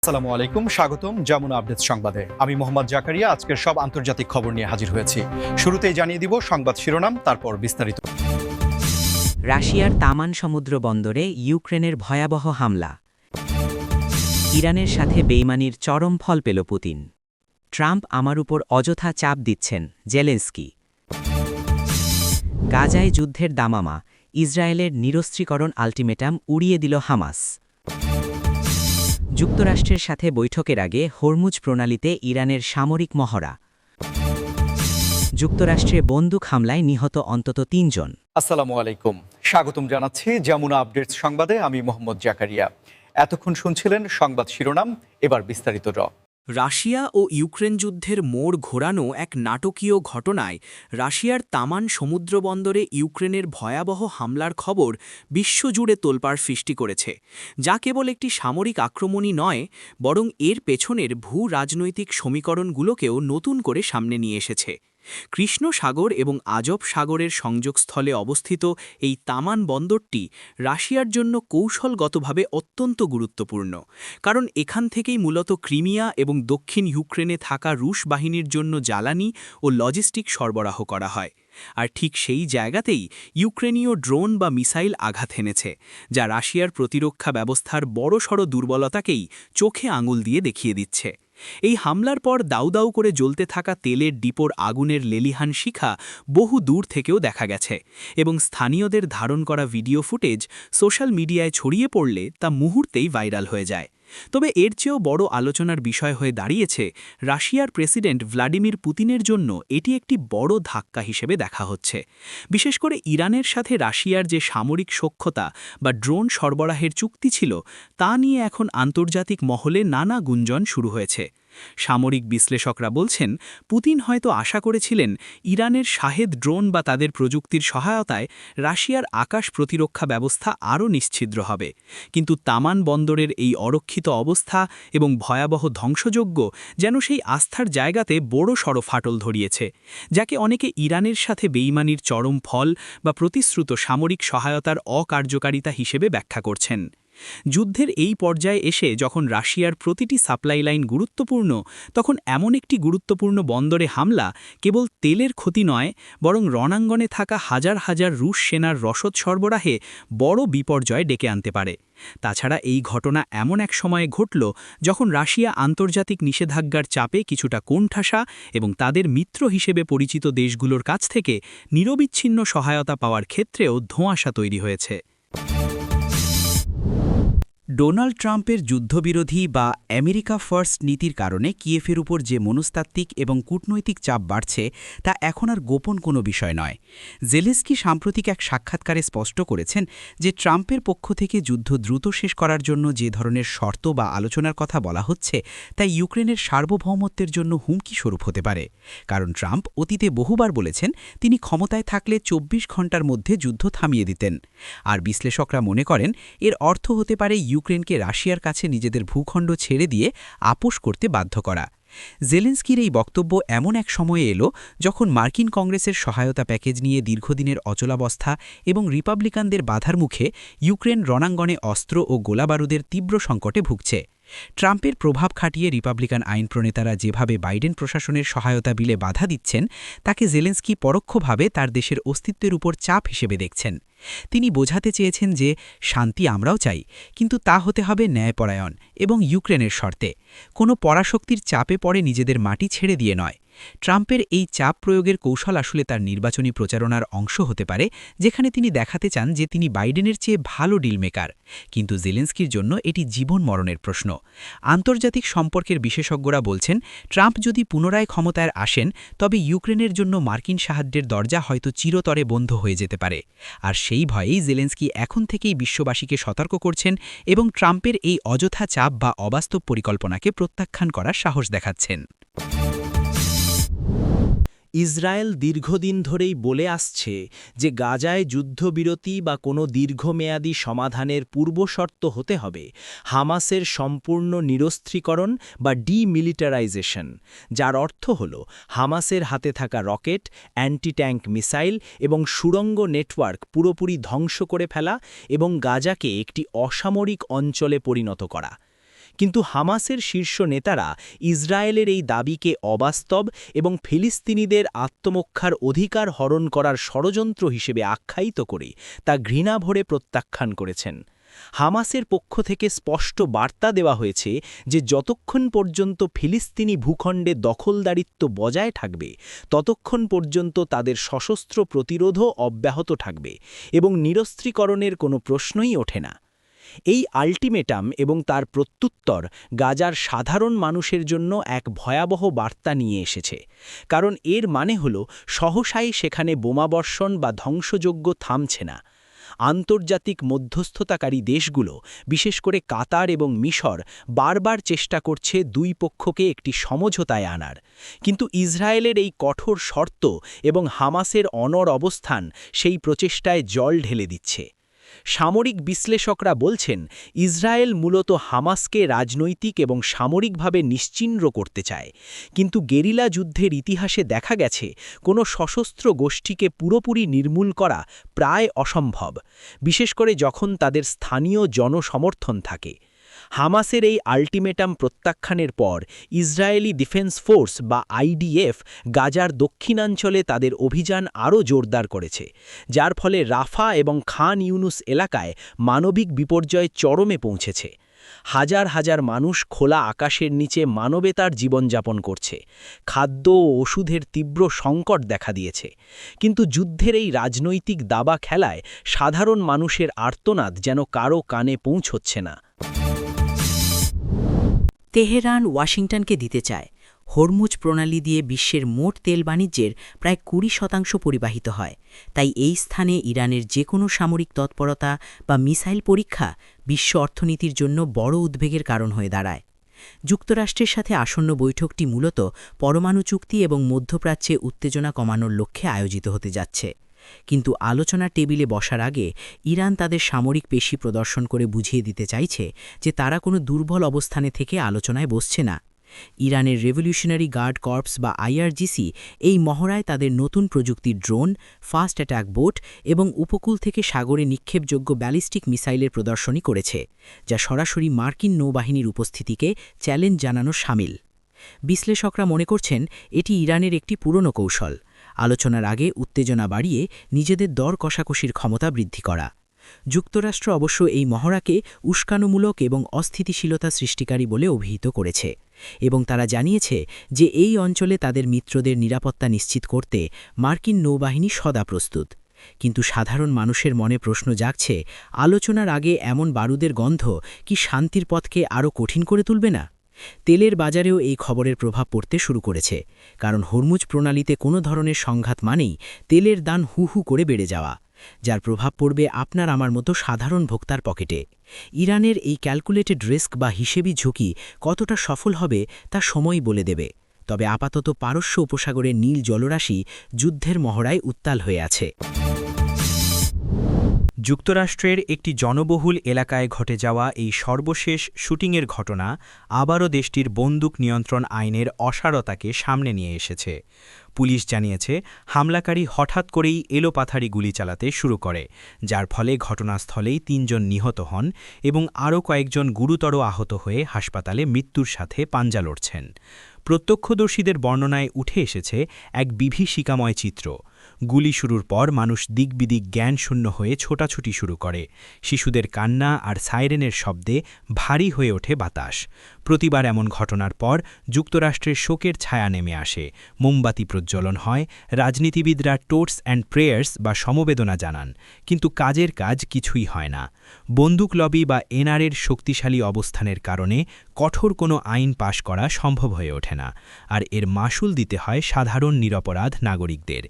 আসসালামু আলাইকুম, স্বাগতম যমুনা আপডেট সংবাদে। আমি মোহাম্মদ জাকারিয়া আজকের সব আন্তর্জাতিক খবর নিয়ে হাজির হয়েছি। শুরুতেই জানিয়ে দিব সংবাদ শিরোনাম, তারপর বিস্তারিত। রাশিয়ার তামান সমুদ্র বন্দরে ইউক্রেনের ভয়াবহ হামলা। ইরানের সাথে বেইমানির চরম ফল পেল পুতিন। ট্রাম্প আমার উপর অযথা চাপ দিচ্ছেন, জেলেনস্কি। গাজায় যুদ্ধের দামামা, ইসরায়েলের নিরস্ত্রীকরণ আল্টিমেটাম উড়িয়ে দিল হামাস। যুক্তরাষ্ট্রের সাথে বৈঠকের আগে হরমুজ প্রণালীতে ইরানের সামরিক মহড়া। যুক্তরাষ্ট্রে বন্দুক হামলায় নিহত অন্তত ৩ জন। আসসালামু আলাইকুম, স্বাগতম জানাচ্ছি যমুনা আপডেট সংবাদে। আমি মোহাম্মদ জাকারিয়া। এতক্ষণ শুনছিলেন সংবাদ শিরোনাম, এবার বিস্তারিত। রাশিয়া ও ইউক্রেন যুদ্ধের মোড় ঘোরানো এক নাটকীয় ঘটনায় রাশিয়ার তামান সমুদ্রবন্দরে ইউক্রেনের ভয়াবহ হামলার খবর বিশ্বজুড়ে তোলপাড় সৃষ্টি করেছে, যা কেবল একটি সামরিক আক্রমণই নয়, বরং এর পেছনের ভূ-রাজনৈতিক সমীকরণগুলোকেও নতুন করে সামনে নিয়ে এসেছে। কৃষ্ণ সাগর এবং আজব সাগরের সংযোগস্থলে অবস্থিত এই তামান বন্দরটি রাশিয়ার জন্য কৌশলগতভাবে অত্যন্ত গুরুত্বপূর্ণ, কারণ এখান থেকেই মূলত ক্রিমিয়া এবং দক্ষিণ ইউক্রেনে থাকা রুশ বাহিনীর জন্য জ্বালানি ও লজিস্টিক সরবরাহ করা হয়। আর ঠিক সেই জায়গাতেই ইউক্রেনীয় ড্রোন বা মিসাইল আঘাত হেনেছে, যা রাশিয়ার প্রতিরক্ষা ব্যবস্থার বড়সড় দুর্বলতাকেই চোখে আঙুল দিয়ে দেখিয়ে দিচ্ছে। এই হামলার পর দাউ দাউ করে জ্বলতে থাকা তেলের ডিপোর আগুনের লেলিহান শিখা বহু দূর থেকেও দেখা গেছে, এবং স্থানীয়দের ধারণ করা ভিডিও ফুটেজ সোশ্যাল মিডিয়ায় ছড়িয়ে পড়লে তা মুহূর্তেই ভাইরাল হয়ে যায়। তবে এর চেয়েও বড় আলোচনার বিষয় হয়ে দাঁড়িয়েছে, রাশিয়ার প্রেসিডেন্ট ভ্লাদিমির পুতিনের জন্য এটি একটি বড় ধাক্কা হিসেবে দেখা হচ্ছে। বিশেষ করে ইরানের সাথে রাশিয়ার যে সামরিক সখ্যতা বা ড্রোন সরবরাহের চুক্তি ছিল, তা নিয়ে এখন আন্তর্জাতিক মহলে নানা গুঞ্জন শুরু হয়েছে। সামরিক বিশ্লেষকরা বলছেন, পুতিন হয়তো আশা করেছিলেন ইরানের শাহেদ ড্রোন বা তাদের প্রযুক্তির সহায়তায় রাশিয়ার আকাশ প্রতিরক্ষা ব্যবস্থা আরও নিশ্ছিদ্র হবে, কিন্তু তামান বন্দরের এই অরক্ষিত অবস্থা এবং ভয়াবহ ধ্বংসযজ্ঞ যেন সেই আস্থার জায়গাতে বড়সড় ফাটল ধরিয়েছে, যাকে অনেকে ইরানের সাথে বেইমানির চরম ফল বা প্রতিশ্রুত সামরিক সহায়তার অকার্যকারিতা হিসেবে ব্যাখ্যা করছেন। যুদ্ধের এই পর্যায়ে এসে যখন রাশিয়ার প্রতিটি সাপ্লাই লাইন গুরুত্বপূর্ণ, তখন এমন একটি গুরুত্বপূর্ণ বন্দরে হামলা কেবল তেলের ক্ষতি নয়, বরং রণাঙ্গনে থাকা হাজার হাজার রুশ সেনার রসদ সরবরাহে বড় বিপর্যয় ডেকে আনতে পারে। তাছাড়া এই ঘটনা এমন এক সময়ে ঘটল যখন রাশিয়া আন্তর্জাতিক নিষেধাজ্ঞার চাপে কিছুটা কোণঠাসা এবং তাদের মিত্র হিসেবে পরিচিত দেশগুলোর কাছ থেকে নিরবিচ্ছিন্ন সহায়তা পাওয়ার ক্ষেত্রেও ধোঁয়াশা তৈরি হয়েছে। ডোনাল্ড ট্রাম্পের যুদ্ধবিরোধী বা আমেরিকা ফার্স্ট নীতির কারণে কিয়েভের উপর যে মনস্তাত্ত্বিক এবং কূটনৈতিক চাপ বাড়ছে, তা এখন আর গোপন কোনো বিষয় নয়। জেলেনস্কি সাম্প্রতিক এক সাক্ষাৎকারে স্পষ্ট করেছেন যে ট্রাম্পের পক্ষ থেকে যুদ্ধ দ্রুত শেষ করার জন্য যে ধরনের শর্ত বা আলোচনার কথা বলা হচ্ছে, তা ইউক্রেনের সার্বভৌমত্বের জন্য হুমকি স্বরূপ হতে পারে। কারণ ট্রাম্প অতীতে বহুবার বলেছেন তিনি ক্ষমতায় থাকলে ২৪ ঘণ্টার মধ্যে যুদ্ধ থামিয়ে দিতেন। আর বিশ্লেষকরা মনে করেন এর অর্থ হতে পারে ইউক্রেনকে রাশিয়ার কাছে নিজেদের ভূখণ্ড ছেড়ে দিয়ে আপোস করতে বাধ্য করা। জেলেনস্কির এই বক্তব্য এমন এক সময়ে এলো যখন মার্কিন কংগ্রেসের সহায়তা প্যাকেজ নিয়ে দীর্ঘদিনের অচলাবস্থা এবং রিপাবলিকানদের বাধার মুখে ইউক্রেন রণাঙ্গনে অস্ত্র ও গোলাবারুদের তীব্র সংকটে ভুগছে। ট্রাম্পের প্রভাব খাটিয়ে রিপাবলিকান আইন প্রণেতারা যেভাবে বাইডেন প্রশাসনের সহায়তা বিলে বাধা দিচ্ছেন, তাকে জেলেনস্কি পরোক্ষভাবে তার দেশের অস্তিত্বের উপর চাপ হিসেবে দেখছেন। তিনি বোঝাতে চেয়েছেন যে শান্তি আমরাও চাই, কিন্তু তা হতে হবে ন্যায়পরায়ণ এবং ইউক্রেনের শর্তে, কোনো পরাশক্তির চাপে পড়ে নিজেদের মাটি ছেড়ে দিয়ে নয়। ট্রাম্পের এই চাপ প্রয়োগের কৌশল আসলে তার নির্বাচনী প্রচারণার অংশ হতে পারে, যেখানে তিনি দেখাতে চান যে তিনি বাইডেনের চেয়ে ভালো ডিল মেকার, কিন্তু জেলেনস্কির জন্য এটি জীবন মরণের প্রশ্ন। আন্তর্জাতিক সম্পর্কের বিশেষজ্ঞরা বলছেন, ট্রাম্প যদি পুনরায় ক্ষমতায় আসেন, তবে ইউক্রেনের জন্য মার্কিন সাহায্যের দরজা হয়তো চিরতরে বন্ধ হয়ে যেতে পারে। আর সেই ভয়েই জেলেনস্কি এখন থেকেই বিশ্ববাসীকে সতর্ক করছেন এবং ট্রাম্পের এই অযথা চাপ বা অবাস্তব পরিকল্পনাকে প্রত্যাখ্যান করার সাহস দেখাচ্ছেন। ইসরায়েল দীর্ঘদিন ধরেই বলে আসছে যে গাজায় যুদ্ধবিরতি বা কোনো দীর্ঘমেয়াদী সমাধানের পূর্বশর্ত হতে হবে হামাসের সম্পূর্ণ নিরস্ত্রীকরণ বা ডিমিলিটারাইজেশন, যার অর্থ হল হামাসের হাতে থাকা রকেট, অ্যান্টি ট্যাঙ্ক মিসাইল এবং সুড়ঙ্গ নেটওয়ার্ক পুরোপুরি ধ্বংস করে ফেলা এবং গাজাকে একটি অসামরিক অঞ্চলে পরিণত করা। কিন্তু হামাসের শীর্ষ নেতারা ইসরায়েলের এই দাবিকে অবাস্তব এবং ফিলিস্তিনিদের আত্মরক্ষার অধিকার হরণ করার ষড়যন্ত্র হিসেবে আখ্যায়িত করে তা ঘৃণা ভরে প্রত্যাখ্যান করেছেন। হামাসের পক্ষ থেকে স্পষ্ট বার্তা দেওয়া হয়েছে যে যতক্ষণ পর্যন্ত ফিলিস্তিনি ভূখণ্ডে দখলদারিত্ব বজায় থাকবে ততক্ষণ পর্যন্ত তাদের সশস্ত্র প্রতিরোধও অব্যাহত থাকবে এবং নিরস্ত্রীকরণের কোনো প্রশ্নই ওঠে না। এই আল্টিমেটাম এবং তার প্রত্যুত্তর গাজার সাধারণ মানুষের জন্য এক ভয়াবহ বার্তা নিয়ে এসেছে, কারণ এর মানে হল সহসাই সেখানে বোমাবর্ষণ বা ধ্বংসযজ্ঞ থামছে না। আন্তর্জাতিক মধ্যস্থতাকারী দেশগুলো, বিশেষ করে কাতার এবং মিশর, বারবার চেষ্টা করছে দুই পক্ষকে একটি সমঝোতায় আনার, কিন্তু ইসরায়েলের এই কঠোর শর্ত এবং হামাসের অনড় অবস্থান সেই প্রচেষ্টায় জল ঢেলে দিচ্ছে। সামরিক বিশ্লেষকরা বলছেন ইসরায়েল মূলত হামাসকে রাজনৈতিক এবং সামরিকভাবে নিশ্চিহ্ন করতে চায়, কিন্তু গেরিলা যুদ্ধের ইতিহাসে দেখা গেছে কোনো সশস্ত্র গোষ্ঠীকে পুরোপুরি নির্মূল করা প্রায় অসম্ভব, বিশেষ করে যখন তাদের স্থানীয় জনসমর্থন থাকে। হামাসের এই আল্টিমেটাম প্রত্যাখ্যানের পর ইসরায়েলি ডিফেন্স ফোর্স বা আইডিএফ গাজার দক্ষিণাঞ্চলে তাদের অভিযান আরও জোরদার করেছে, যার ফলে রাফা এবং খান ইউনুস এলাকায় মানবিক বিপর্যয় চরমে পৌঁছেছে। হাজার হাজার মানুষ খোলা আকাশের নিচে মানবেতার জীবনযাপন করছে। খাদ্য ও ওষুধের তীব্র সংকট দেখা দিয়েছে, কিন্তু যুদ্ধের এই রাজনৈতিক দাবা খেলায় সাধারণ মানুষের আর্তনাদ যেন কারও কানে পৌঁছচ্ছে না। তেহরান ওয়াশিংটনকে দিতে চায়। হরমুজ প্রণালী দিয়ে বিশ্বের মোট তেল বাণিজ্যের প্রায় ২০% পরিবাহিত হয়, তাই এই স্থানে ইরানের যে কোনো সামরিক তৎপরতা বা মিসাইল পরীক্ষা বিশ্ব অর্থনীতির জন্য বড় উদ্বেগের কারণ হয়ে দাঁড়ায়। যুক্তরাষ্ট্রের সাথে আসন্ন বৈঠকটি মূলত পরমাণু চুক্তি এবং মধ্যপ্রাচ্যে উত্তেজনা কমানোর লক্ষ্যে আয়োজিত হতে যাচ্ছে, কিন্তু আলোচনার টেবিলে বসার আগে ইরান তাদের সামরিক পেশি প্রদর্শন করে বুঝিয়ে দিতে চাইছে যে তারা কোনো দুর্বল অবস্থানে থেকে আলোচনায় বসছে না। ইরানের রেভলিউশনারি গার্ড কর্পস বা আইআরজিসি এই মহড়ায় তাদের নতুন প্রযুক্তির ড্রোন, ফাস্ট অ্যাটাক বোট এবং উপকূল থেকে সাগরে নিক্ষেপযোগ্য ব্যালিস্টিক মিসাইলের প্রদর্শনী করেছে, যা সরাসরি মার্কিন নৌবাহিনীর উপস্থিতিকে চ্যালেঞ্জ জানানো শামিল। বিশ্লেষকরা মনে করছেন এটি ইরানের একটি পুরনো কৌশল, আলোচনার আগে উত্তেজনা বাড়িয়ে নিজেদের দর কষাকষির ক্ষমতা বৃদ্ধি করা। যুক্তরাষ্ট্র অবশ্য এই মহড়াকে উস্কানোমূলক এবং অস্থিতিশীলতা সৃষ্টিকারী বলে অভিহিত করেছে, এবং তারা জানিয়েছে যে এই অঞ্চলে তাদের মিত্রদের নিরাপত্তা নিশ্চিত করতে মার্কিন নৌবাহিনী সদা প্রস্তুত। কিন্তু সাধারণ মানুষের মনে প্রশ্ন জাগছে, আলোচনার আগে এমন বারুদের গন্ধ কি শান্তির পথকে আরও কঠিন করে তুলবে না? তেলের বাজারেও এই খবরের প্রভাব পড়তে শুরু করেছে, কারণ হরমুজ প্রণালীতে কোনো ধরনের সংঘাত মানেই তেলের দাম হু হু করে বেড়ে যাওয়া, যার প্রভাব পড়বে আপনার আমার মতো সাধারণ ভোক্তার পকেটে। ইরানের এই ক্যালকুলেটেড রিস্ক বা হিসেবি ঝুঁকি কতটা সফল হবে তা সময় বলে দেবে, তবে আপাতত পারস্য উপসাগরের নীল জলরাশি যুদ্ধের মহড়ায় উত্তাল হয়ে আছে। যুক্তরাষ্ট্রের একটি জনবহুল এলাকায় ঘটে যাওয়া এই সর্বশেষ শুটিংয়ের ঘটনা আবারও দেশটির বন্দুক নিয়ন্ত্রণ আইনের অসারতাকে সামনে নিয়ে এসেছে। পুলিশ জানিয়েছে হামলাকারী হঠাৎ করেই এলোপাথারি গুলি চালাতে শুরু করে, যার ফলে ঘটনাস্থলেই ৩ জন নিহত হন এবং আরও কয়েকজন গুরুতর আহত হয়ে হাসপাতালে মৃত্যুর সাথে পাঞ্জা লড়ছেন। প্রত্যক্ষদর্শীদের বর্ণনায় উঠে এসেছে এক বিভীষিকাময় চিত্র। গুলি শুরুর পর মানুষ দিকবিদিক জ্ঞানশূন্য হয়ে ছোটাছুটি শুরু করে। শিশুদের কান্না আর সাইরেনের শব্দে ভারী হয়ে ওঠে বাতাস। প্রতিবার এমন ঘটনার পর যুক্তরাষ্ট্রের শোকের ছায়া নেমে আসে, মোমবাতি প্রজ্বলন হয়, রাজনীতিবিদরা টোটস অ্যান্ড প্রেয়ার্স বা সমবেদনা জানান, কিন্তু কাজের কাজ কিছুই হয় না। বন্দুক লবি বা এনআরএর শক্তিশালী অবস্থানের কারণে কঠোর কোনো আইন পাশ করা সম্ভব হয়ে ওঠে না, আর এর মাশুল দিতে হয় সাধারণ নিরপরাধ নাগরিকদের।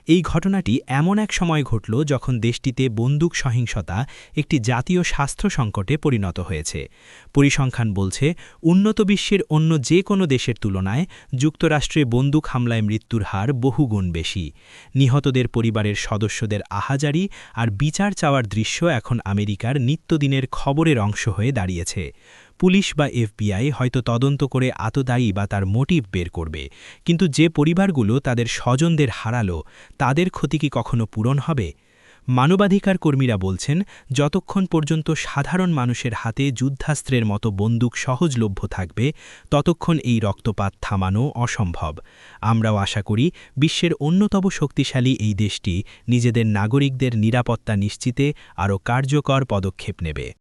এই ঘটনাটি এমন এক সময় ঘটল যখন দেশটিতে বন্দুক সহিংসতা একটি জাতীয় স্বাস্থ্য সংকটে পরিণত হয়েছে। পরিসংখ্যান বলছে উন্নত বিশ্বের অন্য যে কোনো দেশের তুলনায় যুক্তরাষ্ট্রে বন্দুক হামলায় মৃত্যুর হার বহুগুণ বেশি। নিহতদের পরিবারের সদস্যদের আহাজারি আর বিচার চাওয়ার দৃশ্য এখন আমেরিকার নিত্যদিনের খবরের অংশ হয়ে দাঁড়িয়েছে। পুলিশ বা এফবিআই হয়তো তদন্ত করে আততায়ী বা তার মোটিভ বের করবে, কিন্তু যে পরিবারগুলো তাদের স্বজনদের হারালো তাদের ক্ষতি কি কখনো পূরণ হবে? মানবাধিকার কর্মীরা বলছেন, যতক্ষণ পর্যন্ত সাধারণ মানুষের হাতে যুদ্ধাস্ত্রের মতো বন্দুক সহজলভ্য থাকবে, ততক্ষণ এই রক্তপাত থামানো অসম্ভব। আমরাও আশা করি বিশ্বের অন্যতম শক্তিশালী এই দেশটি নিজেদের নাগরিকদের নিরাপত্তা নিশ্চিতে আরও কার্যকর পদক্ষেপ নেবে।